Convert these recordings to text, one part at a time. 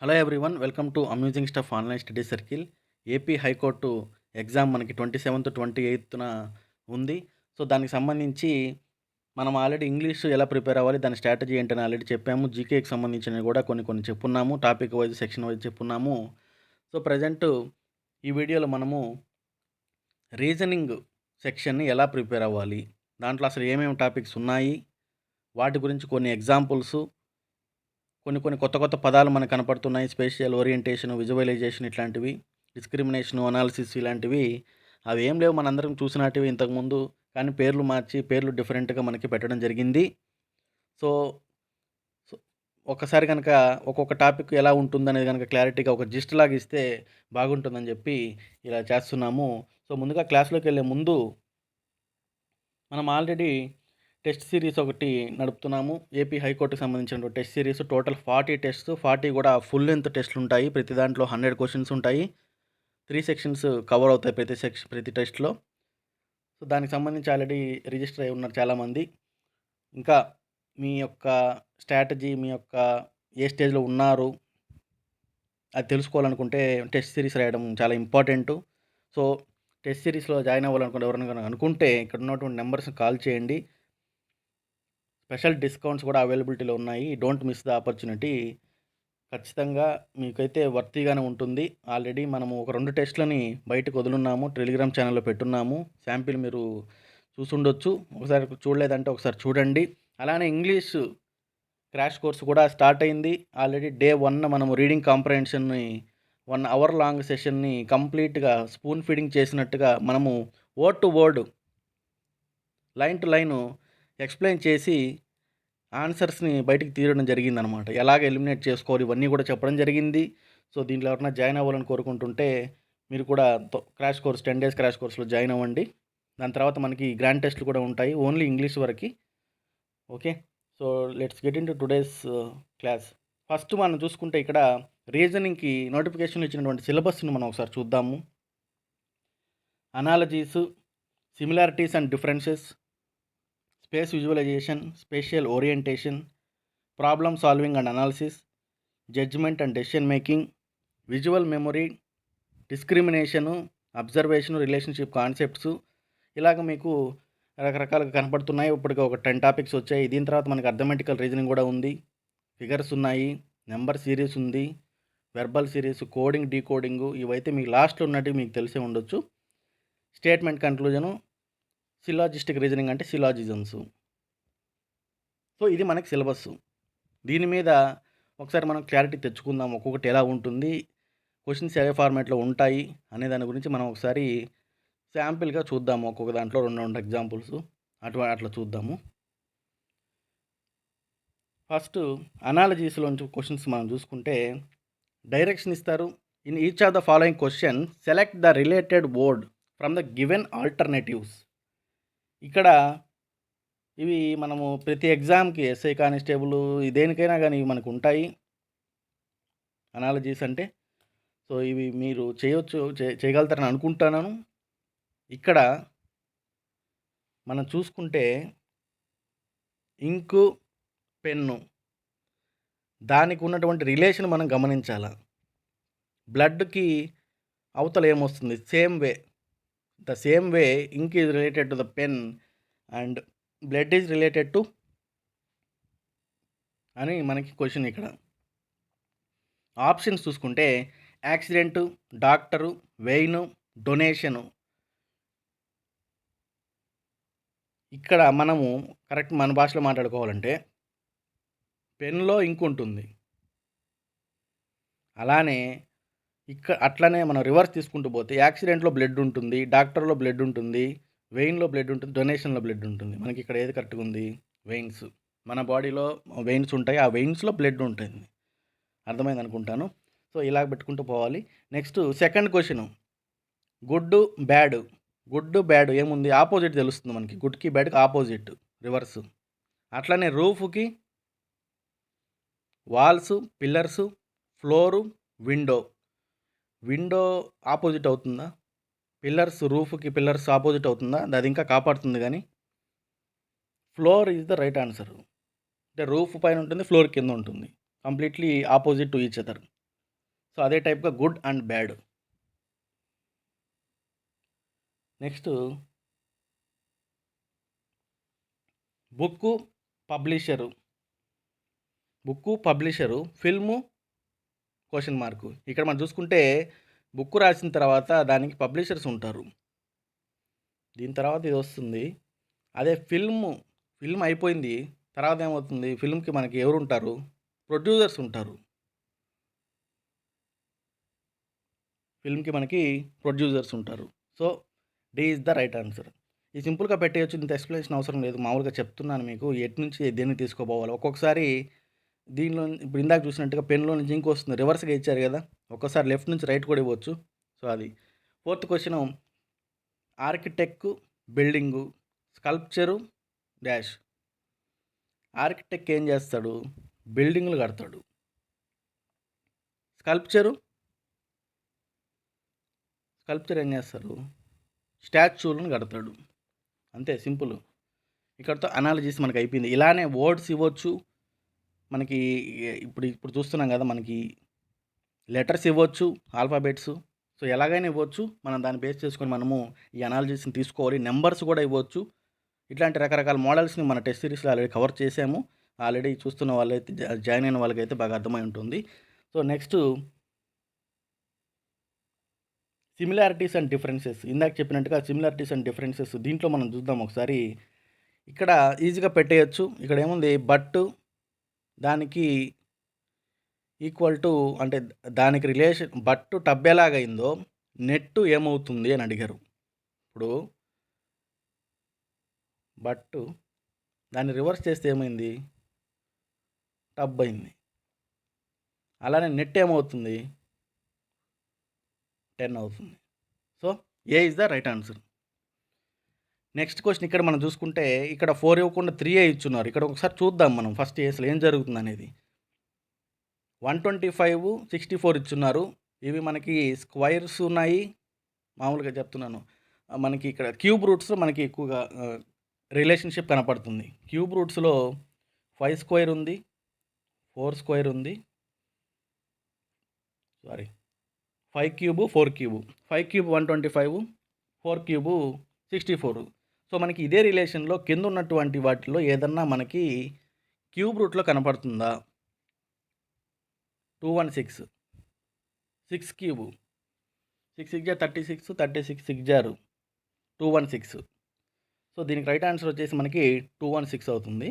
Hello everyone, welcome to amusing stuff online study circle. AP high court exam మనకి 27th 28th ఉంది. So దానికి సంబంధించి మనం ఆల్రెడీ ఇంగ్లీష్ ఎలా ప్రిపేర్ అవ్వాలి, దాని స్ట్రాటజీ ఏంటని ఆల్రెడీ చెప్పాము. జీకేకి సంబంధించినవి కూడా కొన్ని చెప్పున్నాము, టాపిక్ వైజ్ సెక్షన్ వైజ్ చెప్పున్నాము. సో ప్రజెంట్ ఈ వీడియోలో మనము రీజనింగ్ సెక్షన్ని ఎలా ప్రిపేర్ అవ్వాలి, దాంట్లో అసలు ఏమేమి టాపిక్స్ ఉన్నాయి, వాటి గురించి కొన్ని ఎగ్జాంపుల్స్, కొన్ని కొత్త పదాలు మనకు కనపడుతున్నాయి. స్పేషియల్ ఓరియంటేషన్, విజువలైజేషన్, ఇట్లాంటివి, డిస్క్రిమినేషను, అనాలిసిస్ ఇలాంటివి అవి ఏం లేవు మనందరం చూసినటివి ఇంతకుముందు. కానీ పేర్లు మార్చి పేర్లు డిఫరెంట్గా మనకి పెట్టడం జరిగింది. సో సో ఒక్కసారి కనుక ఒక్కొక్క టాపిక్ ఎలా ఉంటుందనేది కనుక క్లారిటీగా ఒక జిస్ట్ లాగా ఇస్తే బాగుంటుందని చెప్పి ఇలా చేస్తున్నాము. సో ముందుగా క్లాస్లోకి వెళ్ళే ముందు మనం ఆల్రెడీ టెస్ట్ సిరీస్ ఒకటి నడుపుతున్నాము. ఏపీ హైకోర్టుకి సంబంధించిన టెస్ట్ సిరీస్. టోటల్ 40 టెస్ట్స్, 40 కూడా ఫుల్ లెంత్ టెస్ట్లు ఉంటాయి. ప్రతి దాంట్లో 100 క్వశ్చన్స్ ఉంటాయి. 3 సెక్షన్స్ కవర్ అవుతాయి ప్రతి టెస్ట్లో. సో దానికి సంబంధించి ఆల్రెడీ రిజిస్టర్ అయి ఉన్నారు చాలామంది. ఇంకా మీ యొక్క స్ట్రాటజీ, మీ యొక్క ఏ స్టేజ్లో ఉన్నారు అది తెలుసుకోవాలనుకుంటే టెస్ట్ సిరీస్ రాయడం చాలా ఇంపార్టెంటు. సో టెస్ట్ సిరీస్లో జాయిన్ అవ్వాలనుకుంటే ఎవరైనా అనుకుంటే ఇక్కడ ఉన్నటువంటి నెంబర్స్ని కాల్ చేయండి. స్పెషల్ డిస్కౌంట్స్ కూడా అవైలబిలిటీలో ఉన్నాయి. Don't miss the opportunity. ఖచ్చితంగా మీకైతే వర్తీగానే ఉంటుంది. ఆల్రెడీ మనము ఒక 2 టెస్ట్లని బయటకు వదులున్నాము, టెలిగ్రామ్ ఛానల్లో పెట్టున్నాము. శాంపిల్ మీరు చూసుండొచ్చు. ఒకసారి చూడలేదంటే ఒకసారి చూడండి. అలానే ఇంగ్లీష్ క్రాష్ కోర్స్ కూడా స్టార్ట్ అయింది. ఆల్రెడీ డే 1 మనము రీడింగ్ కాంప్రహెన్షన్ని 1 అవర్ లాంగ్ సెషన్ని కంప్లీట్గా స్పూన్ ఫీడింగ్ చేసినట్టుగా మనము word to word, line to line explain చేసి ఆన్సర్స్ని బయటికి తీయడం జరిగిందనమాట. ఎలాగ ఎలిమినేట్ చేసుకోవాలి ఇవన్నీ కూడా చెప్పడం జరిగింది. సో దీంట్లో ఎవరైనా జాయిన్ అవ్వాలని కోరుకుంటుంటే మీరు కూడా క్రాష్ కోర్స్ 10 days క్రాష్ కోర్స్లో జాయిన్ అవ్వండి. దాని తర్వాత మనకి గ్రాండ్ టెస్ట్లు కూడా ఉంటాయి, ఓన్లీ ఇంగ్లీష్ వరకు. Okay, so let's get into today's class. First మనం చూసుకుంటే ఇక్కడ రీజనింగ్కి నోటిఫికేషన్లు ఇచ్చినటువంటి సిలబస్ని మనం ఒకసారి చూద్దాము. Analogies, similarities and differences, space visualisation, spatial orientation, problem solving and analysis, judgement and decision making, visual memory, discrimination, observation, relationship concepts, ఇలాగ మీకు రకరకాలుగా కనపడుతున్నాయి. ఇప్పటికి ఒక 10 టాపిక్స్ వచ్చాయి. దీని తర్వాత మనకి అర్థమెటికల్ రీజనింగ్ కూడా ఉంది, ఫిగర్స్ ఉన్నాయి, నెంబర్ సిరీస్ ఉంది, వెర్బల్ సిరీస్, కోడింగ్, డీకోడింగు, ఇవైతే మీకు లాస్ట్లో ఉన్నట్టు మీకు తెలిసే ఉండొచ్చు. స్టేట్మెంట్ కన్క్లూజను, సిలాజిస్టిక్ రీజనింగ్ అంటే సిలాజిజమ్స్. సో ఇది మనకి సిలబస్. దీని మీద ఒకసారి మనం క్లారిటీ తెచ్చుకుందాం. ఒక్కొక్కటి ఎలా ఉంటుంది, క్వశ్చన్స్ ఏ ఫార్మాట్లో ఉంటాయి అనే దాని గురించి మనం ఒకసారి శాంపిల్గా చూద్దాము. ఒక్కొక్క దాంట్లో 2 ఎగ్జాంపుల్స్ అట్లా చూద్దాము. ఫస్ట్ అనాలజీస్లోంచి క్వశ్చన్స్ మనం చూసుకుంటే డైరెక్షన్ ఇస్తారు. In each of the following question select the related word from the given alternatives. ఇక్కడ ఇవి మనము ప్రతి ఎగ్జామ్కి, ఎస్ఐ కానిస్టేబుల్, దేనికైనా కానీ ఇవి మనకు ఉంటాయి అనాలజీస్ అంటే. సో ఇవి మీరు చేయగలుగుతారని అనుకుంటున్నాను. ఇక్కడ మనం చూసుకుంటే ఇంకు, పెన్ను, దానికి ఉన్నటువంటి రిలేషన్ మనం గమనించాల. బ్లడ్కి అవతల ఏమొస్తుంది, the same way ink is related to the pen and blood is related to అని మనకి క్వశ్చన్. ఇక్కడ ఆప్షన్స్ చూసుకుంటే యాక్సిడెంటు, డాక్టరు, వెయిను, డొనేషను. ఇక్కడ మనము కరెక్ట్ మన భాషలో మాట్లాడుకోవాలంటే పెన్లో ఇంక్ ఉంటుంది, అలానే అట్లనే మనం రివర్స్ తీసుకుంటూ పోతే యాక్సిడెంట్లో బ్లడ్ ఉంటుంది, డాక్టర్లో బ్లడ్ ఉంటుంది, వెయిన్లో బ్లడ్ ఉంటుంది, డొనేషన్లో బ్లడ్ ఉంటుంది. మనకి ఇక్కడ ఏది కరెక్ట్గా ఉంది, వెయిన్స్. మన బాడీలో వెయిన్స్ ఉంటాయి, ఆ వెయిన్స్లో బ్లడ్ ఉంటుంది. అర్థమైంది అనుకుంటాను. సో ఇలాగ పెట్టుకుంటూ పోవాలి. Next second question, good bad ఏముంది, ఆపోజిట్ తెలుస్తుంది మనకి. గుడ్కి బ్యాడ్కి ఆపోజిట్, రివర్స్. అట్లనే రూఫ్కి walls, pillars, floor, window opposite అవుతుందా, రూఫ్కి పిల్లర్స్ ఆపోజిట్ అవుతుందా, అది ఇంకా కాపాడుతుంది. కానీ floor is the right answer. అంటే రూఫ్ పైన ఉంటుంది, ఫ్లోర్ కింద ఉంటుంది, completely opposite to each other. So అదే టైప్గా good and bad. Next book, publisher. Book, publisher, film, question mark. ఇక్కడ మనం చూసుకుంటే బుక్ రాసిన తర్వాత దానికి పబ్లిషర్స్ ఉంటారు. దీని తర్వాత ఇది వస్తుంది. అదే ఫిల్మ్ అయిపోయింది. తర్వాత ఏమవుతుంది, ఫిల్మ్కి మనకి ఎవరు ఉంటారు, ప్రొడ్యూసర్స్ ఉంటారు. ఫిల్మ్కి మనకి ప్రొడ్యూసర్స్ ఉంటారు. So D is the right answer. ఇది సింపుల్గా పెట్టేయచ్చు, ఇంత ఎక్స్ప్లెనేషన్ అవసరం లేదు. మామూలుగా చెప్తున్నాను మీకు ఎటు నుంచి దేన్ని తీసుకోపోవాలి. ఒక్కొక్కసారి దీనిలో ఇప్పుడు ఇందాక చూసినట్టుగా పెన్లో నుంచి ఇంకో వస్తుంది, రివర్స్గా ఇచ్చారు కదా, ఒక్కోసారి లెఫ్ట్ నుంచి రైట్ కూడా ఇవ్వచ్చు. సో అది. Fourth question, architect, building, sculpture dash. Architect ఏం చేస్తాడు, బిల్డింగ్లు కడతాడు. స్కల్ప్చర్ ఏం చేస్తారు, స్టాచ్యూలను కడతాడు. అంతే, సింపుల్. ఇక్కడతో అనాలజీస్ మనకి అయిపోయింది. ఇలానే వర్డ్స్ ఇవ్వచ్చు మనకి. ఇప్పుడు చూస్తున్నాం కదా, మనకి లెటర్స్ ఇవ్వచ్చు, ఆల్ఫాబెట్స్. సో ఎలాగైనా ఇవ్వచ్చు. మనం దాన్ని బేస్ చేసుకొని మనము ఈ అనాలజీస్ని తీసుకోవాలి. నెంబర్స్ కూడా ఇవ్వచ్చు. ఇట్లాంటి రకరకాల మోడల్స్ని మన టెస్ట్ సిరీస్లో ఆల్రెడీ కవర్ చేసాము. ఆల్రెడీ చూస్తున్న వాళ్ళైతే, జాయిన్ అయిన వాళ్ళకైతే బాగా అర్థమై ఉంటుంది. So next similarities and differences. ఇందాక చెప్పినట్టుగా సిమిలారిటీస్ అండ్ డిఫరెన్సెస్ దీంట్లో మనం చూద్దాం ఒకసారి. ఇక్కడ ఈజీగా పెట్టేయచ్చు. ఇక్కడ ఏముంది, బట్ దానికి ఈక్వల్ టు, అంటే దానికి రిలేషన్, బట్టు టబ్ ఎలాగైందో నెట్టు ఏమవుతుంది అని అడిగారు. ఇప్పుడు బట్టు దాన్ని రివర్స్ చేస్తే ఏమైంది, టబ్ అయింది. అలానే నెట్ ఏమవుతుంది, 10 అవుతుంది. So A is the right answer. Next question ఇక్కడ మనం చూసుకుంటే, ఇక్కడ 4 ఇవ్వకుండా 3 ఇచ్చున్నారు. ఇక్కడ ఒకసారి చూద్దాం మనం ఫస్ట్ అసలు ఏం జరుగుతుంది అనేది. 125, 64 ఇచ్చున్నారు. ఇవి మనకి స్క్వైర్స్ ఉన్నాయి. మామూలుగా చెప్తున్నాను, మనకి ఇక్కడ క్యూబ్ రూట్స్ మనకి ఎక్కువగా రిలేషన్షిప్ కనపడుతుంది. క్యూబ్ రూట్స్లో 5 స్క్వేర్ ఉంది, 4 స్క్వేర్ ఉంది, 5 cube, 4 cube. 5 cube 125, 4 cube 64. So మనకి ఇదే రిలేషన్లో కింద ఉన్నటువంటి వాటిలో ఏదన్నా మనకి క్యూబ్ రూట్లో కనపడుతుందా. 216, 6 క్యూబు, 6 6 36, 36 6 216. సో దీనికి రైట్ ఆన్సర్ వచ్చేసి మనకి 216 అవుతుంది.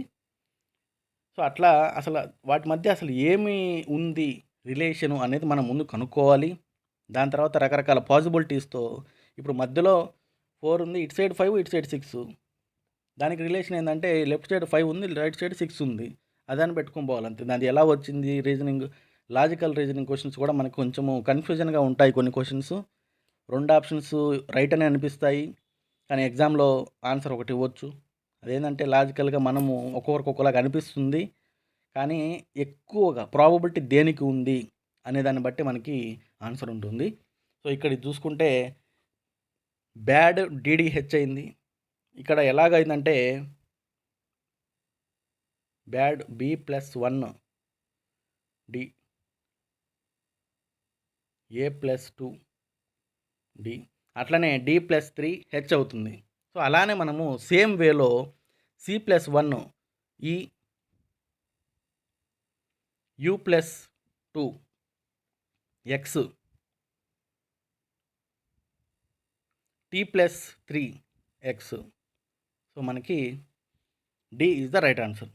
సో అట్లా అసలు వాటి మధ్య అసలు ఏమి ఉంది రిలేషను అనేది మనం ముందు కనుక్కోవాలి. దాని తర్వాత రకరకాల పాసిబిలిటీస్తో, ఇప్పుడు మధ్యలో 4 ఉంది, ఇటు సైడ్ 5, ఇటు సైడ్ 6. దానికి రిలేషన్ ఏంటంటే లెఫ్ట్ సైడ్ 5 ఉంది, రైట్ సైడ్ 6 ఉంది. అదాన్ని పెట్టుకొని పోవాలి అంతే. అది ఎలా వచ్చింది రీజనింగ్, లాజికల్ రీజనింగ్ క్వశ్చన్స్ కూడా మనకు కొంచెము కన్ఫ్యూజన్గా ఉంటాయి. కొన్ని క్వశ్చన్స్ 2 ఆప్షన్స్ రైట్ అని అనిపిస్తాయి, కానీ ఎగ్జామ్లో ఆన్సర్ ఒకటి ఇవ్వచ్చు. అదేంటంటే లాజికల్గా మనము ఒక్కొక్కలాగా అనిపిస్తుంది, కానీ ఎక్కువగా ప్రాబబిలిటీ దేనికి ఉంది అనే దాన్ని బట్టి మనకి ఆన్సర్ ఉంటుంది. సో ఇక్కడ చూసుకుంటే బ్యాడ్ డిడిహెచ్ అయింది. ఇక్కడ ఎలాగైందంటే bad B+1 D, A+2 D, అట్లనే D+3 హెచ్ అవుతుంది. సో అలానే మనము సేమ్ వేలో C+1 ఈ, U+2 X, T+3 X. So మనకి D is the right answer.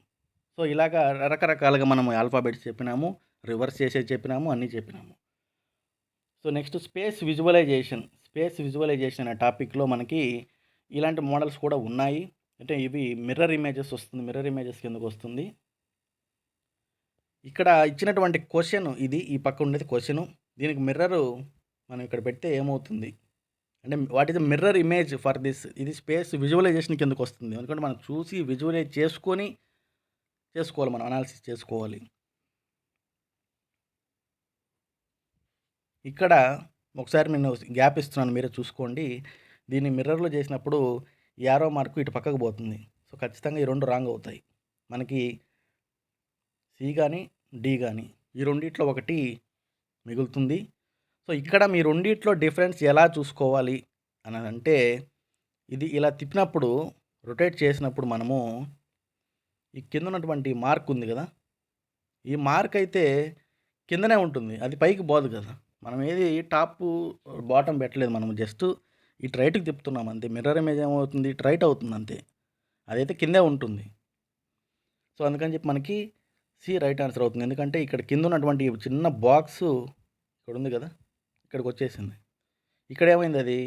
So ఇలాగా రకరకాలుగా మనం ఆల్ఫాబెట్స్ చెప్పినాము, రివర్స్ చేసేది చెప్పినాము, అన్నీ చెప్పినాము. సో నెక్స్ట్ స్పేస్ విజువలైజేషన్ అనే టాపిక్లో మనకి ఇలాంటి మోడల్స్ కూడా ఉన్నాయి. అంటే ఇవి మిర్రర్ ఇమేజెస్ వస్తుంది. మిర్రర్ ఇమేజెస్ కిందకు వస్తుంది. ఇక్కడ ఇచ్చినటువంటి క్వశ్చన్ ఇది, ఈ పక్క ఉండేది క్వశ్చను. దీనికి మిర్రరు మనం ఇక్కడ పెడితే ఏమవుతుంది అంటే, what is the mirror image for this. ఇది స్పేస్ విజువలైజేషన్ కిందకు వస్తుంది. ఎందుకంటే మనం చూసి విజువలైజ్ చేసుకోవాలి, మనం అనాలిసిస్ చేసుకోవాలి. ఇక్కడ ఒకసారి నేను గ్యాప్ ఇస్తున్నాను, మీరే చూసుకోండి. దీన్ని మిర్రర్లో చేసినప్పుడు యారో మార్కు ఇటు పక్కకు పోతుంది. సో ఖచ్చితంగా ఈ రెండు రాంగ్ అవుతాయి. మనకి సి కానీ డి కానీ ఈ రెండిట్లో ఒకటి మిగులుతుంది. సో, ఇక్కడ మీ రెండిట్లో డిఫరెన్స్ ఎలా చూసుకోవాలి అననంటే, ఇది ఇలా తిప్పినప్పుడు, రొటేట్ చేసినప్పుడు మనము ఈ కిందున్నటువంటి మార్క్ ఉంది గదా! ఈ మార్క్ అయితే కిందనే ఉంటుంది. అది పైకి పోదు కదా! మనం ఏది టాపు, బాటమ్ పెట్టలేదు. మనం జస్ట్ ఇటు రైట్‌కి తిప్పుతున్నాం అంతే. మిర్రర్ ఇమేజ్ ఏమవుతుంది? ఇటు రైట్ అవుతుంది అంతే. అదైతే కిందే ఉంటుంది. సో, అందుకని చెప్పి మనకి సి రైట్ ఆన్సర్ అవుతుంది. ఎందుకంటే ఇక్కడ కింద ఉన్నటువంటి చిన్న బాక్సు ఇక్కడ ఉంది కదా! ఇక్కడికొచ్చేసింది. ఇక్కడ ఏమైంది అది?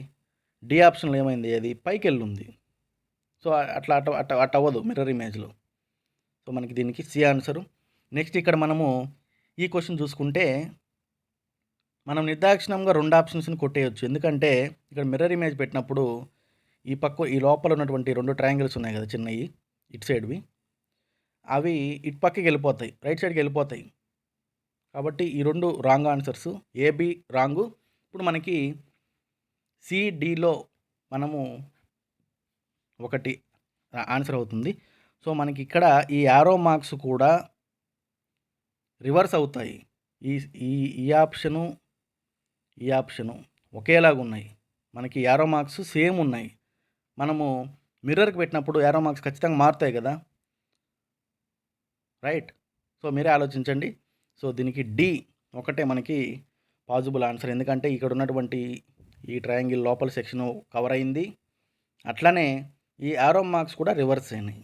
డి ఆప్షన్‌లో ఏమైంది? అది పైకెళ్ళుంది. సో, అట్లా అట్ట అవ్వదు మిర్రర్ ఇమేజ్‌లో. సో, మనకి దీనికి సి ఆన్సరు. నెక్స్ట్ ఇక్కడ మనము ఈ క్వెషన్ చూసుకుంటే మనం నిర్దాక్షిణంగా 2 ఆప్షన్స్‌ని కొట్టేయొచ్చు. ఎందుకంటే ఇక్కడ మిర్రర్ ఇమేజ్ పెట్టినప్పుడు ఈ లోపల ఉన్నటువంటి 2 ట్రయాంగిల్స్ ఉన్నాయి కదా! చిన్నయి ఇటు సైడ్‌వి. అవి ఇటు పక్కకెళ్ళిపోతాయి. రైట్ సైడ్‌కెళ్ళిపోతాయి. కాబట్టి ఈ 2 రాంగ్ ఆన్సర్స్. ఏ, బి రాంగు. ఇప్పుడు మనకి సి, డిలో మనము ఒకటి ఆన్సర్ అవుతుంది. సో, మనకి ఇక్కడ ఈ యారో మార్క్స్ కూడా రివర్స్ అవుతాయి. ఈ ఈ ఈ ఆప్షను, ఈ ఆప్షను ఒకేలాగున్నాయి. మనకి యారో మార్క్స్ సేమ్ ఉన్నాయి. మనము మిర్రర్‌కి పెట్టినప్పుడు యారో మార్క్స్ ఖచ్చితంగా మారుతాయి కదా! రైట్. సో, మీరే ఆలోచించండి. సో, దీనికి డి ఒకటే మనకి పాజిబుల్ ఆన్సర్. ఎందుకంటే ఇక్కడ ఉన్నటువంటి ఈ ట్రయాంగిల్ లోపల సెక్షను కవర్ అయింది. అట్లనే ఈ యారో మార్క్స్ కూడా రివర్స్ అయినాయి.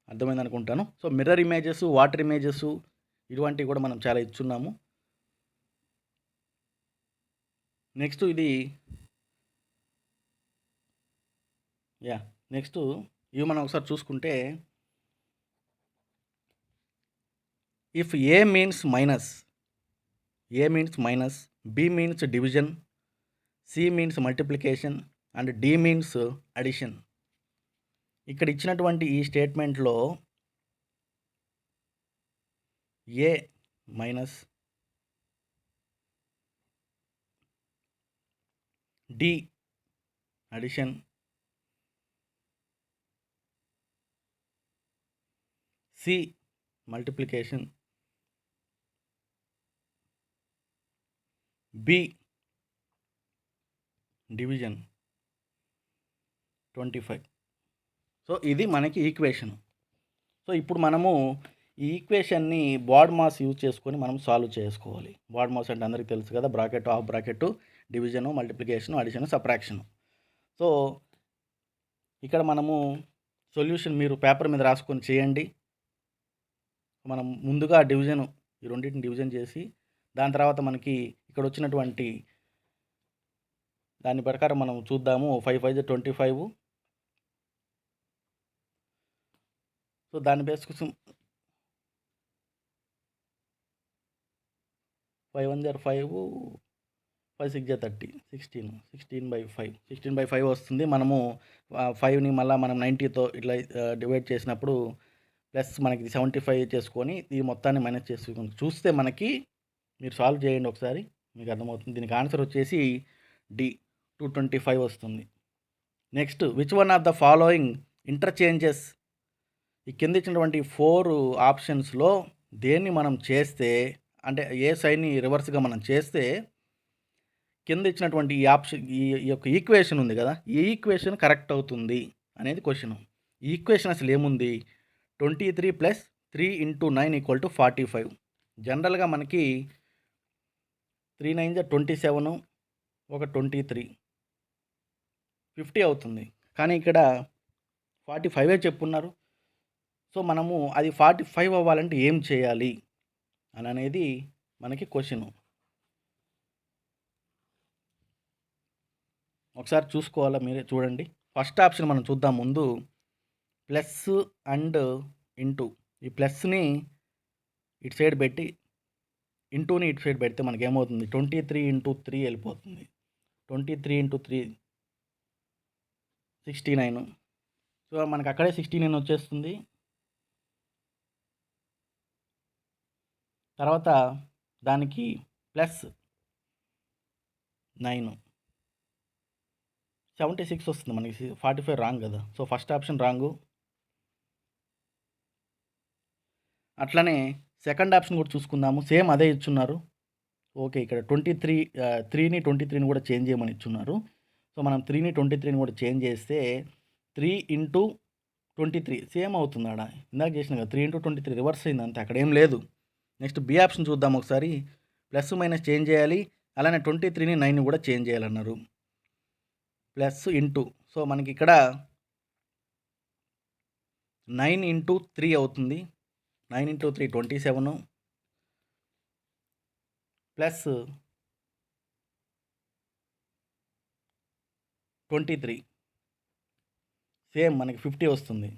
అర్థమైందనుకుంటాను. So, mirror images, water images ఇటువంటివి కూడా మనం చాలా ఇచ్చున్నాము. నెక్స్ట్ ఇది నెక్స్ట్ ఇవి మనం ఒకసారి చూసుకుంటే if A means minus, B means division, C means multiplication and D means addition. ఇక్కడ ఇచ్చినటువంటి ఈ స్టేట్మెంట్లో A minus, D addition, C multiplication, B division 25. So, ఇది మనకి ఈక్వేషన్. సో, ఇప్పుడు మనము ఈ ఈక్వేషన్ని బాడ్ మాస్ యూజ్ చేసుకొని మనం సాల్వ్ చేసుకోవాలి. బాడ్ మాస్ అంటే అందరికీ తెలుసు కదా! Bracket, half bracket, division, multiplication, addition, subtraction. So, ఇక్కడ మనము సొల్యూషన్ మీరు పేపర్ మీద రాసుకొని చేయండి. మనం ముందుగా డివిజను, ఈ రెండింటిని డివిజన్ చేసి దాని తర్వాత మనకి ఇక్కడ వచ్చినటువంటి దాని ప్రకారం మనం చూద్దాము. 5 5 25. సో, దాని బేస్ కోసం 5 1 5, 5 6 30, 16, 16/5, 16/5 వస్తుంది. మనము 5ని మళ్ళీ మనం 90తో ఇట్లా డివైడ్ చేసినప్పుడు ప్లస్ మనకి 75 చేసుకొని ఈ మొత్తాన్ని మైనస్ చేసుకొని చూస్తే మనకి మీరు సాల్వ్ చేయండి ఒకసారి, మీకు అర్థమవుతుంది. దీనికి ఆన్సర్ వచ్చేసి డి 225 వస్తుంది. Next which one of the following interchanges, ఈ కింద ఇచ్చినటువంటి 4 ఆప్షన్స్లో దేన్ని మనం చేస్తే, అంటే ఏ సైడ్ని రివర్స్గా మనం చేస్తే కింద ఇచ్చినటువంటి ఈ ఆప్షన్, ఈ యొక్క ఈక్వేషన్ ఉంది కదా, ఈ ఈక్వేషన్ కరెక్ట్ అవుతుంది అనేది క్వశ్చన్. ఈ ఈక్వేషన్ అసలు ఏముంది? 23 + 3 × 9 = 45. జనరల్గా మనకి 3 9 27, ఒక 23, 50 అవుతుంది. కానీ ఇక్కడ 45 చెప్పున్నారు. సో, మనము అది 45 అవ్వాలంటే ఏం చేయాలి అని అనేది మనకి క్వశ్చను. ఒకసారి చూసుకోవాలా, మీరే చూడండి. ఫస్ట్ ఆప్షన్ మనం చూద్దాం ముందు. ప్లస్ అండ్ ఇంటూ, ఈ ప్లస్ని ఇటు సైడ్ పెట్టి ఇంటూని ఇటు సైడ్ పెడితే మనకి ఏమవుతుంది? 23 × 3 వెళ్ళిపోతుంది. 23 × 3 69. సో, మనకు అక్కడే 69 వచ్చేస్తుంది. తర్వాత దానికి ప్లస్ 9, 76 వస్తుంది మనకి. 45 రాంగ్ కదా. So, first option wrong. అట్లనే సెకండ్ ఆప్షన్ కూడా చూసుకుందాము. సేమ్ అదే ఇచ్చున్నారు. ఓకే. ఇక్కడ 3ని 23ని కూడా చేంజ్ చేయమని ఇచ్చున్నారు. సో, మనం 3ని 23ని కూడా చేంజ్ చేస్తే 3 ఇంటూ 23 సేమ్ అవుతుంది ఆడ. ఇందాక చేసినా కదా! 3 ఇంటూ 23 రివర్స్ అయింది అంతే. అక్కడేం లేదు. నెక్స్ట్ బి ఆప్షన్ చూద్దాం ఒకసారి. ప్లస్, మైనస్ చేంజ్ చేయాలి. అలానే 23ని 9ని కూడా చేంజ్ చేయాలన్నారు. Plus into. సో, మనకిక్కడ 9 ఇంటూ 3 అవుతుంది. 9 ఇంటూ 3 27 ప్లస్ 23 సేమ్ మనకి 50 వస్తుంది.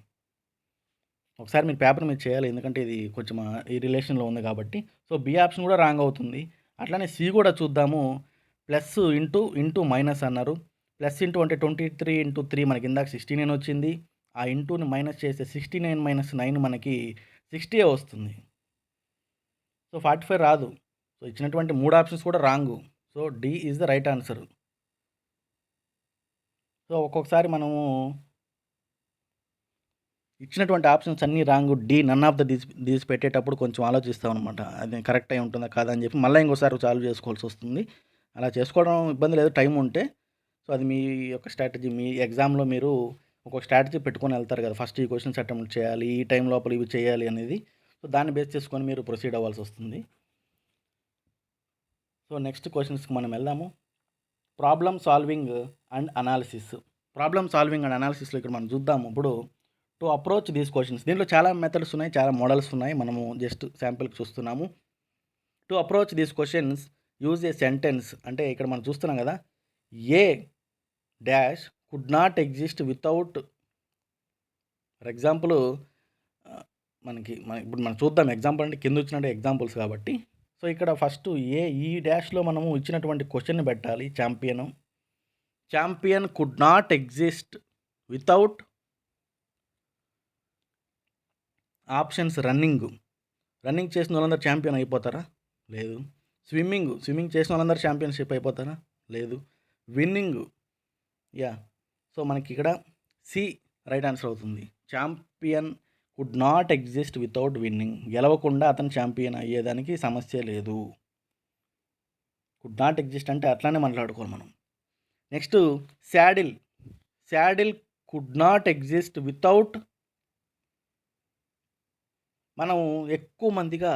ఒకసారి మీరు పేపర్ మీద చేయాలి. ఎందుకంటే ఇది కొంచెం ఈ రిలేషన్‌లో ఉంది కాబట్టి. సో, బి ఆప్షన్ కూడా రాంగ్ అవుతుంది. అట్లానే సి కూడా చూద్దాము. ప్లస్ ఇంటూ మైనస్ అన్నారు. ప్లస్ ఇంటూ అంటే 23 ఇంటూ 3 మనకి ఇందాక 69 వచ్చింది. ఆ ఇంటూని మైనస్ చేస్తే 69 మైనస్ 9 మనకి 60 వస్తుంది. సో, 45 రాదు. సో, ఇచ్చినటువంటి 3 ఆప్షన్స్ కూడా wrong. So, D is the right answer. So, ఒక్కొక్కసారి మనము ఇచ్చినటువంటి ఆప్షన్స్ అన్నీ wrong. D none of the these పెట్టేటప్పుడు కొంచెం ఆలోచిస్తామనమాట. అది కరెక్ట్ అయి ఉంటుందా కాదా అని చెప్పి మళ్ళీ ఇంకోసారి సాల్వ్ చేసుకోవాల్సి వస్తుంది. అలా చేసుకోవడం ఇబ్బంది లేదు టైం ఉంటే. సో, అది మీ యొక్క స్ట్రాటజీ. మీ ఎగ్జామ్‌లో మీరు ఒక స్ట్రాటజీ పెట్టుకొని వెళ్తారు కదా! ఫస్ట్ ఈ క్వెషన్స్ అటెంప్ట్ చేయాలి. ఈ టైం లోపల ఇవి చేయాలి అనేది. సో, దాన్ని బేస్ చేసుకొని మీరు ప్రొసీడ్ అవ్వాల్సి వస్తుంది. సో, నెక్స్ట్ క్వెషన్స్‌కి మనం వెళ్దాము. Problem solving and analysis. Problem solving and అనాలిసిస్‌లో ఇక్కడ మనం చూద్దాము ఇప్పుడు. టు అప్రోచ్ దీస్ క్వెషన్స్ దీంట్లో చాలా మెథడ్స్ ఉన్నాయి, చాలా మోడల్స్ ఉన్నాయి. మనము జస్ట్ శాంపిల్కి చూస్తున్నాము. To approach these questions use a sentence. అంటే ఇక్కడ మనం చూస్తున్నాం కదా, a dash could not exist without. For example ఇప్పుడు మనం చూద్దాం. ఎగ్జాంపుల్ అంటే కింద వచ్చినట్టు ఎగ్జాంపుల్స్ కాబట్టి. సో, ఇక్కడ ఫస్ట్ ఈ డాష్లో మనము ఇచ్చినటువంటి క్వశ్చన్ పెట్టాలి. Champion could not exist without options. Running చేసిన వాళ్ళందరూ ఛాంపియన్ అయిపోతారా? లేదు. స్విమ్మింగ్ చేసిన వాళ్ళందరూ ఛాంపియన్షిప్ అయిపోతారా? లేదు. విన్నింగ్. సో, మనకి ఇక్కడ సి రైట్ ఆన్సర్ అవుతుంది. Champion could not exist without winning. గెలవకుండా అతను ఛాంపియన్ అయ్యేదానికి సమస్య లేదు. కుడ్ నాట్ ఎగ్జిస్ట్ అంటే అట్లానే మాట్లాడుకోవాలి మనం. Next saddle could not exist without. మనం ఎక్కువ మందిగా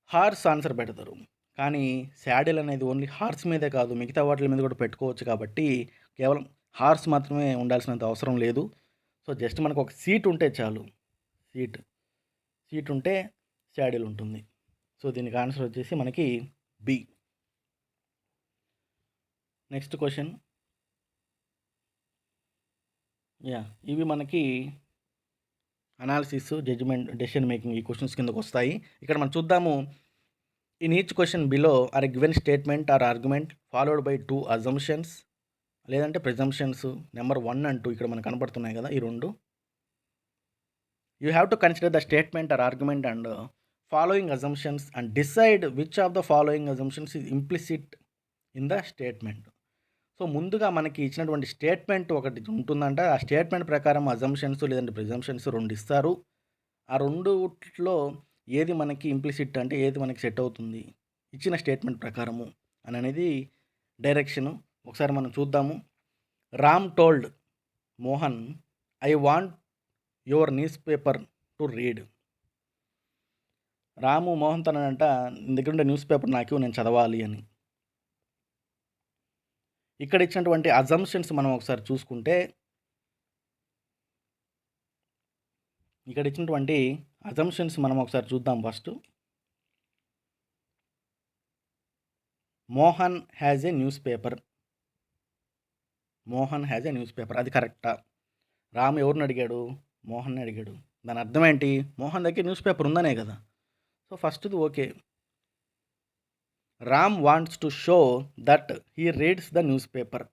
హార్స్ ఆన్సర్ పెడతారు. కానీ శాడిల్ అనేది ఓన్లీ హార్స్ మీదే కాదు, మిగతా వాటి మీద కూడా పెట్టుకోవచ్చు. కాబట్టి కేవలం హార్స్ మాత్రమే ఉండాల్సినంత అవసరం లేదు. సో, జస్ట్ మనకు ఒక సీట్ ఉంటే చాలు. సీట్ ఉంటే శాడిల్ ఉంటుంది. సో, దీనికి ఆన్సర్ వచ్చేసి మనకి బి. Next question. ఇవి మనకి అనాలిసిస్, జడ్జిమెంట్, డెసిషన్ మేకింగ్ ఈ క్వశ్చన్స్ కిందకు వస్తాయి. ఇక్కడ మనం చూద్దాము. In each question below are a given statement or argument followed by 2 assumptions లేదంటే ప్రిజంప్షన్స్. నెంబర్ 1 అండ్ 2 ఇక్కడ మనకు కనపడుతున్నాయి కదా, ఈ రెండు. You have to consider the statement or argument and following assumptions and decide which of the following assumptions is implicit in the statement. So, ముందుగా మనకి ఇచ్చినటువంటి స్టేట్మెంట్ ఒకటి ఉంటుందంట. ఆ స్టేట్మెంట్ ప్రకారం అజంప్షన్స్ లేదంటే ప్రిజంప్షన్స్ 2 ఇస్తారు. ఆ రెండుట్లో ఏది మనకి ఇంప్లిసిట్ అంటే ఏది మనకి సెట్ అవుతుంది ఇచ్చిన స్టేట్మెంట్ ప్రకారము అని అనేది డైరెక్షను. ఒకసారి మనం చూద్దాము. Ram told Mohan, I want your newspaper to read. Ramu Mohan తనంట, నీ దగ్గర ఉండే న్యూస్ పేపర్ నాకు, నేను చదవాలి అని. ఇక్కడ ఇచ్చినటువంటి అజంప్షన్స్ మనం ఒకసారి చూసుకుంటే, ఇక్కడ ఇచ్చినటువంటి అజంప్షన్స్ మనం ఒకసారి చూద్దాం first. Mohan has a news paper. అది కరెక్టా? రామ్ ఎవరిని అడిగాడు? మోహన్ని అడిగాడు. దాని అర్థం ఏంటి? మోహన్ దగ్గర న్యూస్ పేపర్ ఉందనే కదా. సో, ఫస్ట్ది okay. Ram wants to show that he reads the newspaper.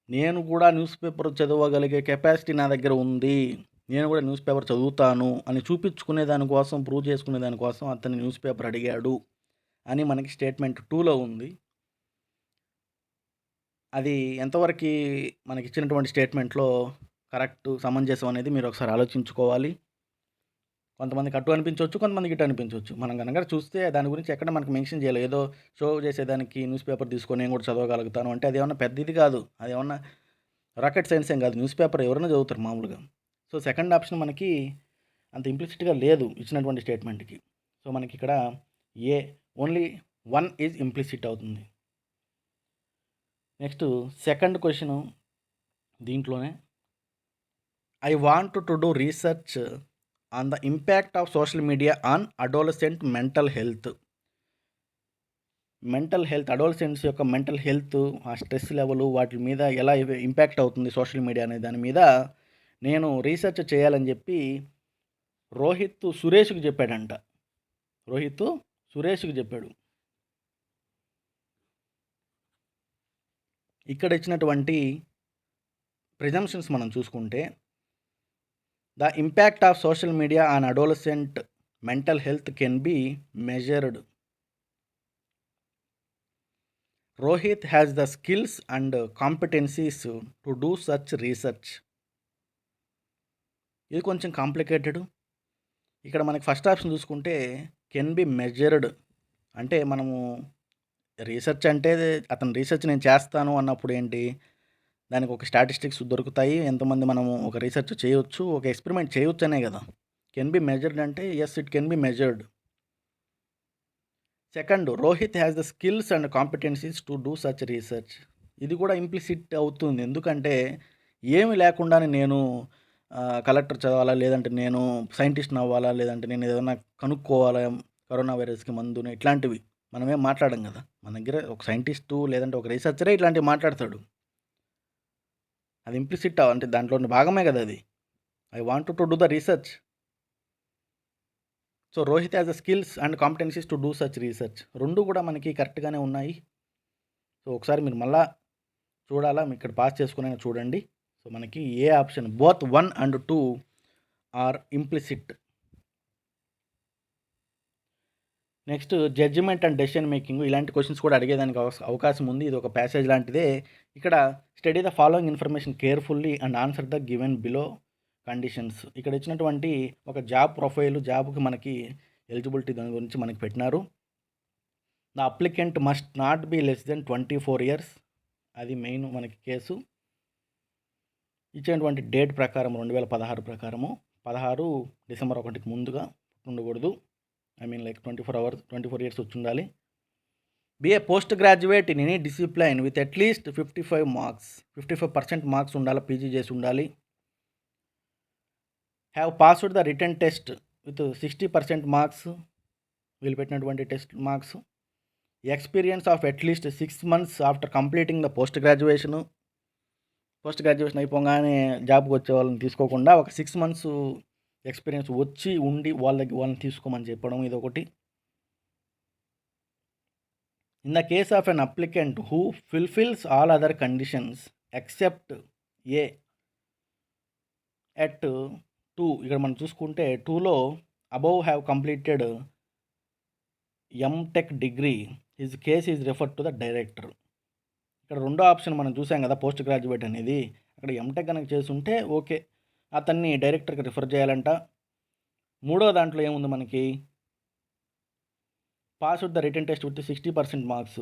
నేను కూడా న్యూస్ పేపర్ చదవగలిగే కెపాసిటీ నా దగ్గర ఉంది, నేను కూడా న్యూస్ పేపర్ చదువుతాను అని చూపించుకునే దానికోసం, ప్రూవ్ చేసుకునే దానికోసం అతను న్యూస్ పేపర్ అడిగాడు అని మనకి స్టేట్మెంట్ 2లో ఉంది. అది ఎంతవరకు మనకి ఇచ్చినటువంటి స్టేట్మెంట్లో కరెక్ట్, సమంజసం అనేది మీరు ఒకసారి ఆలోచించుకోవాలి. కొంతమందికి అటు అనిపించవచ్చు, కొంతమందికి ఇటు అనిపించవచ్చు. మనం గనక చూస్తే దాని గురించి ఎక్కడ మనకు మెన్షన్ చేయలేదు. ఏదో షో చేసేదానికి న్యూస్ పేపర్ తీసుకొని నేను కూడా చదవగలుగుతాను అంటే అదేమన్నా పెద్ద ఇది కాదు. అదేమన్నా రాకెట్ సైన్స్ ఏం కాదు. న్యూస్ పేపర్ ఎవరైనా చదువుతారు మామూలుగా. సో, సెకండ్ ఆప్షన్ మనకి అంత ఇంప్లిసిట్‌గా లేదు ఇచ్చినటువంటి స్టేట్మెంట్‌కి. సో, మనకిక్కడ ఏ ఓన్లీ 1 ఈజ్ ఇంప్లిసిట్ అవుతుంది. నెక్స్ట్ సెకండ్ క్వెషను దీంట్లోనే I want to do research on the impact of social media on adolescent mental health. Adolescents యొక్క మెంటల్ హెల్త్, ఆ స్ట్రెస్ లెవెలు వాటి మీద ఎలా ఇంపాక్ట్ అవుతుంది సోషల్ మీడియా అనే దాని మీద నేను రీసెర్చ్ చేయాలని చెప్పి రోహిత్ సురేష్‌కి చెప్పాడంట. చెప్పాడు. ఇక్కడ ఇచ్చినటువంటి ప్రిజంప్షన్స్ మనం చూసుకుంటే the impact of social media on adolescent mental health can be measured. Rohit has the skills and competencies to do such research. ఇది కొంచెం కాంప్లికేటెడ్. ఇక్కడ మనకి ఫస్ట్ ఆప్షన్ చూసుకుంటే కెన్ బి మెజర్డ్ అంటే మనము రీసెర్చ్ అంటే అతను రీసెర్చ్ నేను చేస్తాను అన్నప్పుడు ఏంటి, దానికి ఒక స్టాటిస్టిక్స్ దొరుకుతాయి, ఎంతమంది మనము ఒక రీసెర్చ్ చేయొచ్చు, ఒక ఎక్స్పెరిమెంట్ చేయొచ్చు అనే కదా. కెన్ బి మెజర్డ్ అంటే yes it can be measured. Second, Rohit has the skills and competencies to do such research. ఇది కూడా ఇంప్లిసిట్ అవుతుంది. ఎందుకంటే ఏమి లేకుండానే నేను కలెక్టర్ చదవాలా, లేదంటే నేను సైంటిస్ట్ని అవ్వాలా, లేదంటే నేను ఏదైనా కనుక్కోవాలా కరోనా వైరస్కి మందుని, ఇట్లాంటివి మనమేం మాట్లాడం కదా. మన దగ్గర ఒక సైంటిస్టు లేదంటే ఒక రీసెర్చరే ఇట్లాంటివి మాట్లాడతాడు. అది ఇంప్లిసిట్ అంటే దాంట్లో భాగమే కదా అది. I want to do the research. So Rohit has the skills and competencies to do such research. రెండు కూడా మనకి కరెక్ట్గానే ఉన్నాయి. సో ఒకసారి మీరు మళ్ళా చూడాలా, మీరు ఇక్కడ పాస్ చేసుకుని చూడండి. సో మనకి A option both 1 and 2 are implicit. Next judgment and decision making, ఇలాంటి క్వశ్చన్స్ కూడా అడిగేదానికి అవకాశం ఉంది. ఇది ఒక ప్యాసేజ్ లాంటిదే. ఇక్కడ study the following information carefully and answer the given below conditions. ఇక్కడ ఇచ్చినటువంటి ఒక జాబ్ ప్రొఫైల్, జాబ్కి మనకి ఎలిజిబిలిటీ దాని గురించి మనకి పెట్టినారు. The applicant must not be less than 24 years. అది మెయిన్ మనకి కేసు. ఇచ్చినటువంటి డేట్ ప్రకారం 2016 ప్రకారము 16 December 1కి ముందుగా ఉండకూడదు. ఐ మీన్ లైక్ 24 years వచ్చి ఉండాలి. B A post graduate in any discipline with at least 55% marks ఉండాలి, పీజీ చేసి ఉండాలి. Have passed the written test with 60% marks, వీళ్ళు పెట్టినటువంటి test marks. Experience of at least 6 months after completing the post graduation అయిపోగానే జాబ్కి వచ్చే వాళ్ళని తీసుకోకుండా ఒక 6 months ఎక్స్పీరియన్స్ వచ్చి ఉండి వాళ్ళని తీసుకోమని చెప్పడం, ఇదొకటి. In the case of an applicant who fulfils all other conditions except A at 2, ఇక్కడ మనం చూసుకుంటే 2లో above have completed MTech degree, his case is refer to the director. ఇక్కడ రెండో ఆప్షన్ మనం చూసాం కదా, పోస్ట్ గ్రాడ్యుయేట్ అనేది. అక్కడ ఎంటెక్ కనుక చేస్తుంటే ఓకే, అతన్ని డైరెక్టర్కి రిఫర్ చేయాలంట. మూడో దాంట్లో ఏముంది మనకి, pass the written test with 60% marks.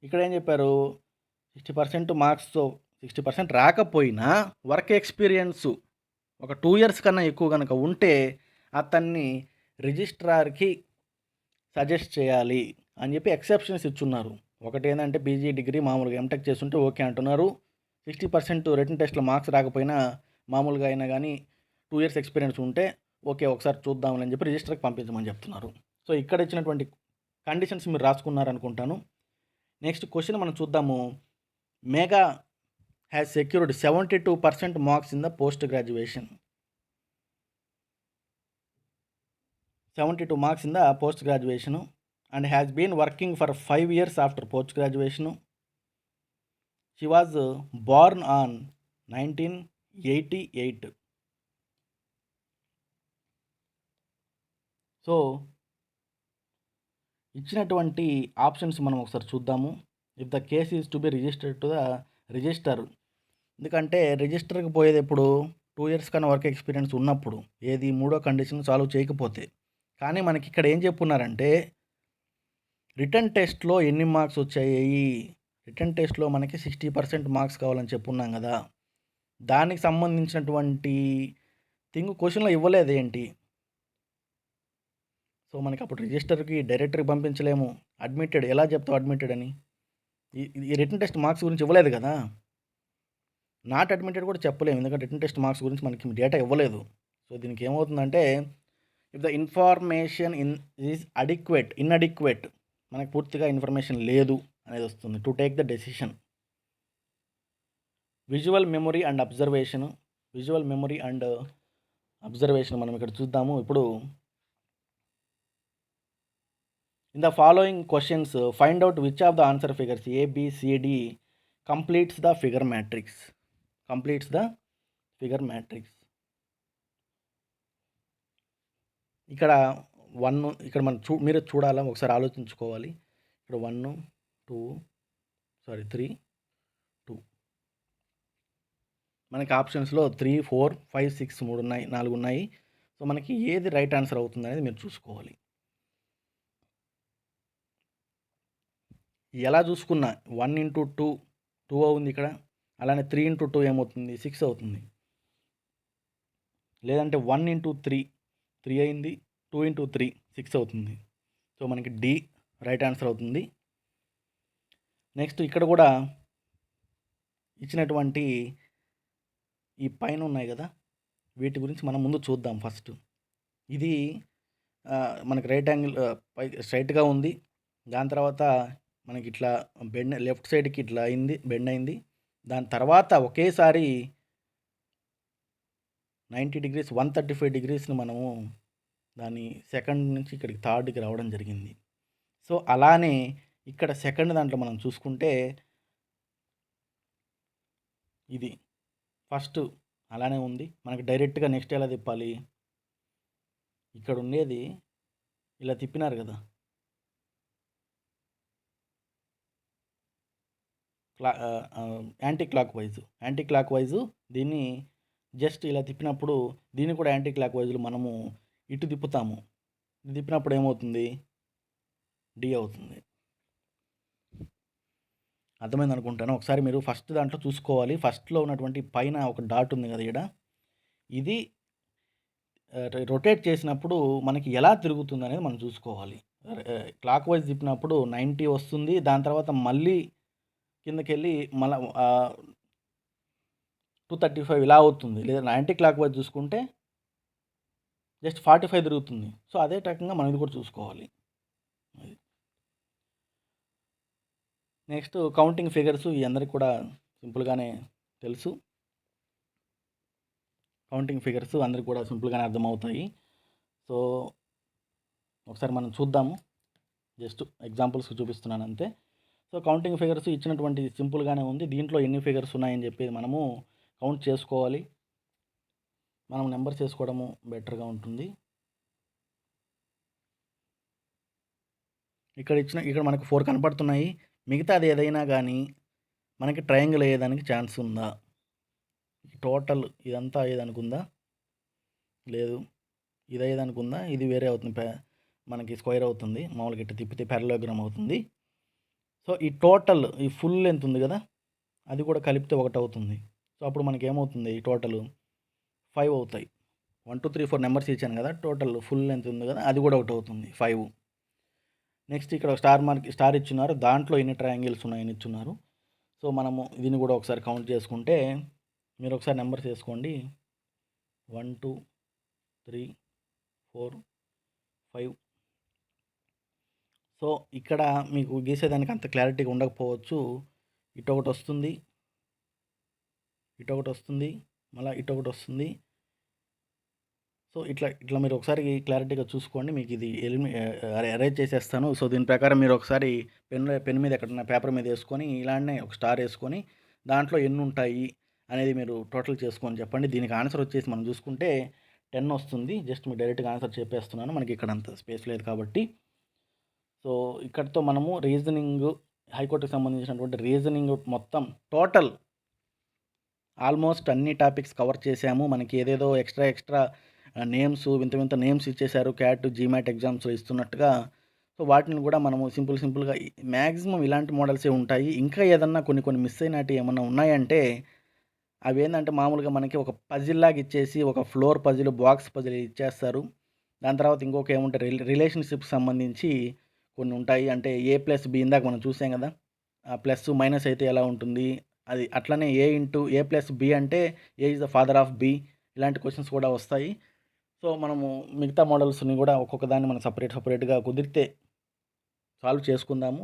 ఇక్కడ ఏం చెప్పారు, 60% మార్క్స్తో 60% రాకపోయినా వర్క్ ఎక్స్పీరియన్స్ ఒక 2 years కన్నా ఎక్కువ కనుక ఉంటే అతన్ని రిజిస్ట్రార్కి సజెస్ట్ చేయాలి అని చెప్పి ఎక్సెప్షన్స్ ఇచ్చున్నారు. ఒకటి ఏంటంటే పీజీ డిగ్రీ మామూలుగా ఎంటెక్ చేస్తుంటే ఓకే అంటున్నారు. 60% రిటన్ టెస్ట్లో మార్క్స్ రాకపోయినా మామూలుగా అయినా కానీ 2 years ఎక్స్పీరియన్స్ ఉంటే ఓకే, ఒకసారి చూద్దామని చెప్పి రిజిస్టర్కి పంపించమని చెప్తున్నారు. సో ఇక్కడ ఇచ్చినటువంటి కండిషన్స్ మీరు రాసుకున్నారనుకుంటాను. నెక్స్ట్ క్వశ్చన్ మనం చూద్దాము. Megha has secured 72% marks in the post graduation. 72 marks in the post graduation and has been working for 5 years after post graduation. She was born on 1988. So ఇచ్చినటువంటి ఆప్షన్స్ మనం ఒకసారి చూద్దాము. If the case is to be registered to the register, ఎందుకంటే రిజిస్టర్కి పోయేది ఎప్పుడు 2 years కన్నా work experience ఉన్నప్పుడు, ఏది మూడో కండిషన్ సాల్వ్ చేయకపోతే. కానీ మనకి ఇక్కడ ఏం చెప్పున్నారంటే, రిటన్ టెస్ట్‌లో ఎన్ని మార్క్స్ వచ్చాయి? రిటన్ టెస్ట్‌లో మనకి 60% మార్క్స్ కావాలని చెప్పున్నాం గదా! దానికి సంబంధించినటువంటి క్వెషన్‌లో ఇవ్వలేదేంటి? సో, మనకప్పుడు రిజిస్టర్‌కి, డైరెక్టర్‌కి పంపించలేము. అడ్మిటెడ్ ఎలా చెప్తావు అడ్మిటెడ్ అని? ఈ రిటన్ టెస్ట్ మార్క్స్ గురించి ఇవ్వలేదు కదా! నాట్ అడ్మిటెడ్ కూడా చెప్పలేము. ఎందుకంటే రిటన్ టెస్ట్ మార్క్స్ గురించి మనకి డేటా ఇవ్వలేదు. సో, దీనికి ఏమవుతుందంటే, if the information is inadequate, మనకు పూర్తిగా ఇన్ఫర్మేషన్ లేదు అనేది వస్తుంది. To take the decision. Visual memory and observation మనం ఇక్కడ చూద్దాము. ఇప్పుడు in the following questions find out which of the answer figures A, B, C, D completes the figure matrix. ఇక్కడ 1 ఇక్కడ మనం మీరే చూడాలా, ఒకసారి ఆలోచించుకోవాలి. ఇక్కడ 1, 2 3, 2 మనకి ఆప్షన్స్‌లో 3, 4, 5, 6 3 ఉన్నాయి, 4 ఉన్నాయి. సో, మనకి ఏది రైట్ ఆన్సర్ అవుతుందనేది మీరు చూసుకోవాలి. ఎలా చూసుకున్నా 1 ఇంటూ 2 2 అవుతుంది ఇక్కడ. అలానే 3 ఇంటూ 2 ఏమవుతుంది? 6 అవుతుంది. లేదంటే 1 ఇంటూ 3 3 అయింది. 2 ఇంటూ 3 6 అవుతుంది. సో, మనకి డి రైట్ ఆన్సర్ అవుతుంది. నెక్స్ట్ ఇక్కడ కూడా ఇచ్చినటువంటి ఈ పైన ఉన్నాయి కదా, వీటి గురించి మనం ముందు చూద్దాం ఫస్ట్. ఇది మనకి రైట్ యాంగిల్ పై స్ట్రైట్‌గా ఉంది. దాని తర్వాత మనకి ఇట్లా లెఫ్ట్ సైడ్‌కి ఇట్లా బెండ్ అయింది. దాని తర్వాత ఒకేసారి 90 డిగ్రీస్ 135 డిగ్రీస్‌ని మనము దాని సెకండ్ నుంచి ఇక్కడికి థర్డ్‌కి రావడం జరిగింది. సో, అలానే ఇక్కడ సెకండ్ దాంట్లో మనం చూసుకుంటే ఇది ఫస్ట్ అలానే ఉంది. మనకి డైరెక్ట్‌గా నెక్స్ట్ ఎలా తిప్పాలి? ఇక్కడ ఉండేది ఇలా తిప్పినారు కదా! యాంటీ క్లాక్ వైజు దీన్ని జస్ట్ ఇలా తిప్పినప్పుడు దీన్ని కూడా యాంటీ క్లాక్ వైజ్‌లో మనము ఇటు తిప్పుతాము. తిప్పినప్పుడు ఏమవుతుంది? డి అవుతుంది. అర్థమైంది అనుకుంటాను. ఒకసారి మీరు ఫస్ట్ దాంట్లో చూసుకోవాలి. ఫస్ట్‌లో ఉన్నటువంటి పైన ఒక డాట్ ఉంది కదా ఈడ, ఇది రొటేట్ చేసినప్పుడు మనకి ఎలా తిరుగుతుందనేది మనం చూసుకోవాలి. క్లాక్ వైజ్ తిప్పినప్పుడు 90 వస్తుంది. దాని తర్వాత మళ్ళీ కిందకెళ్ళి మళ్ళా 235 ఇలా అవుతుంది. లేదా యాంటీ క్లాక్ వైజ్ చూసుకుంటే జస్ట్ 45 తిరుగుతుంది. సో, అదే రకంగా మనం ఇది కూడా చూసుకోవాలి. అది. నెక్స్ట్ కౌంటింగ్ ఫిగర్స్ ఈ అందరికి కూడా సింపుల్‌గానే తెలుసు. కౌంటింగ్ ఫిగర్స్ అందరికి కూడా సింపుల్‌గానే అర్థమవుతాయి. సో, ఒకసారి మనం చూద్దాము. జస్ట్ ఎగ్జాంపుల్స్‌కి చూపిస్తున్నాను అంతే. సో, కౌంటింగ్ ఫిగర్స్ ఇచ్చినటువంటి సింపుల్‌గానే ఉంది. దీంట్లో ఎన్ని ఫిగర్స్ ఉన్నాయని చెప్పి మనము కౌంట్ చేసుకోవాలి. మనం నెంబర్స్ చేసుకోవడము బెటర్‌గా ఉంటుంది. ఇక్కడ మనకు 4 కనపడుతున్నాయి. మిగతాది ఏదైనా గానీ మనకి ట్రయాంగిల్ అయ్యేదానికి ఛాన్స్ ఉందా? టోటల్ ఇదంతా అయ్యేదనుకుందా? లేదు. ఇది అయ్యేదనుకుందా? ఇది వేరే అవుతుంది. మనకి స్క్వేర్ అవుతుంది. మామూలుగా ఇట్ట తిప్పితే పారలోగ్రామ్ అవుతుంది. సో, ఈ టోటల్ ఈ ఫుల్ లెంత్ ఉంది కదా! అది కూడా కలిపితే ఒకటవుతుంది. సో, అప్పుడు మనకేమవుతుంది టోటలు 5 అవుతాయి. 1, 2, 3, 4 నెంబర్స్ ఇచ్చాను కదా! టోటల్ ఫుల్ లెంత్ ఉంది కదా! అది కూడా ఒకటవుతుంది 5. నెక్స్ట్ ఇక్కడ స్టార్ ఇచ్చున్నారు. దాంట్లో ఎన్ని ట్రయాంగిల్స్ ఉన్నాయని ఇచ్చున్నారు. సో, మనము దీన్ని కూడా ఒకసారి కౌంట్ చేసుకుంటే మీరు ఒకసారి నెంబర్స్ వేసుకోండి. 1, 2, 3, 4, 5. సో, ఇక్కడ మీకు గీసేదానికి అంత క్లారిటీగా ఉండకపోవచ్చు. ఇటొకటి వస్తుంది, మళ్ళీ ఇటొకటి వస్తుంది. సో, ఇట్లా మీరు ఒకసారి క్లారిటీగా చూసుకోండి. మీకు ఇది అరేంజ్ చేసేస్తాను. సో, దీని ప్రకారం మీరు ఒకసారి పెన్ మీద ఎక్కడన్నా పేపర్ మీద వేసుకొని ఇలానే ఒక స్టార్ వేసుకొని దాంట్లో ఎన్ని ఉంటాయి అనేది మీరు టోటల్ చేసుకొని చెప్పండి. దీనికి ఆన్సర్ వచ్చేసి మనం చూసుకుంటే 10 వస్తుంది. జస్ట్ మీకు డైరెక్ట్గా ఆన్సర్ చెప్పేస్తున్నాను. మనకి ఇక్కడ అంత స్పేస్ లేదు కాబట్టి. సో, ఇక్కడితో మనము హైకోర్టుకి సంబంధించినటువంటి రీజనింగ్ మొత్తం టోటల్ ఆల్మోస్ట్ అన్ని టాపిక్స్ కవర్ చేసాము. మనకి ఏదేదో ఎక్స్ట్రా నేమ్స్ వింత వింత నేమ్స్ ఇచ్చేశారు. క్యాట్, జీమాట్ ఎగ్జామ్స్‌లో ఇస్తున్నట్టుగా. సో, వాటిని కూడా మనము సింపుల్‌గా మ్యాక్సిమం ఇలాంటి మోడల్సే ఉంటాయి. ఇంకా ఏదన్నా కొన్ని మిస్ అయినటివి ఏమన్నా ఉన్నాయంటే అవేందంటే మామూలుగా మనకి ఒక పజిల్‌లాగా ఇచ్చేసి ఒక ఫ్లోర్ పజిల్, బాక్స్ పజిల్ ఇచ్చేస్తారు. దాని తర్వాత ఇంకొక ఏముంటాయి రిలేషన్‌షిప్‌కి సంబంధించి కొన్ని ఉంటాయి. అంటే ఏ+బి ఇందాక మనం చూసాం గదా! ప్లస్, మైనస్ అయితే ఎలా ఉంటుంది? అది అట్లనే ఏ+బి అంటే A is the father of B ఇలాంటి క్వెషన్స్ కూడా వస్తాయి. సో, మనము మిగతా మోడల్స్‌ని గూడా ఒక్కొక్క దాన్ని మనం సెపరేట్‌గా కుదిరితే సాల్వ్ చేసుకుందాము.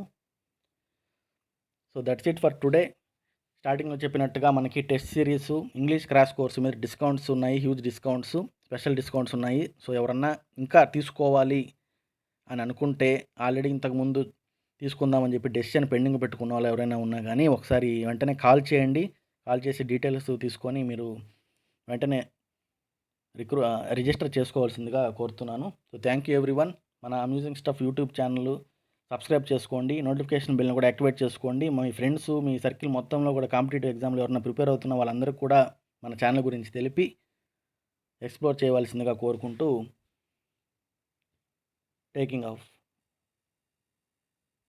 So, that's it for today. స్టార్టింగ్‌లో చెప్పినట్టుగా మనకి test series, English crash course మీద డిస్కౌంట్స్ ఉన్నాయి. హ్యూజ్ డిస్కౌంట్స్, స్పెషల్ డిస్కౌంట్స్ ఉన్నాయి. సో, ఎవరన్నా ఇంకా తీసుకోవాలి అని అనుకుంటే ఆల్రెడీ ఇంతకుముందు తీసుకుందామని చెప్పి డెసిషన్ పెండింగ్ పెట్టుకున్న వాళ్ళు ఎవరైనా ఉన్నా గానీ ఒకసారి వెంటనే కాల్ చేయండి. కాల్ చేసి డీటెయిల్స్ తీసుకొని మీరు వెంటనే రిజిస్టర్ చేసుకోవాల్సిందిగా కోరుతున్నాను. So, thank you everyone. మన amusing stuff YouTube channel subscribe చేసుకోండి. నోటిఫికేషన్ బెల్‌ని కూడా యాక్టివేట్ చేసుకోండి. మీ ఫ్రెండ్స్, మీ సర్కిల్ మొత్తంలో కూడా కాంపిటీటివ్ ఎగ్జామ్‌లో ఎవరైనా ప్రిపేర్ అవుతున్న వాళ్ళందరికీ కూడా మన ఛానల్ గురించి తెలిపి ఎక్స్‌ప్లోర్ చేయవలసిందిగా కోరుకుంటూ టేకింగ్ ఆఫ్.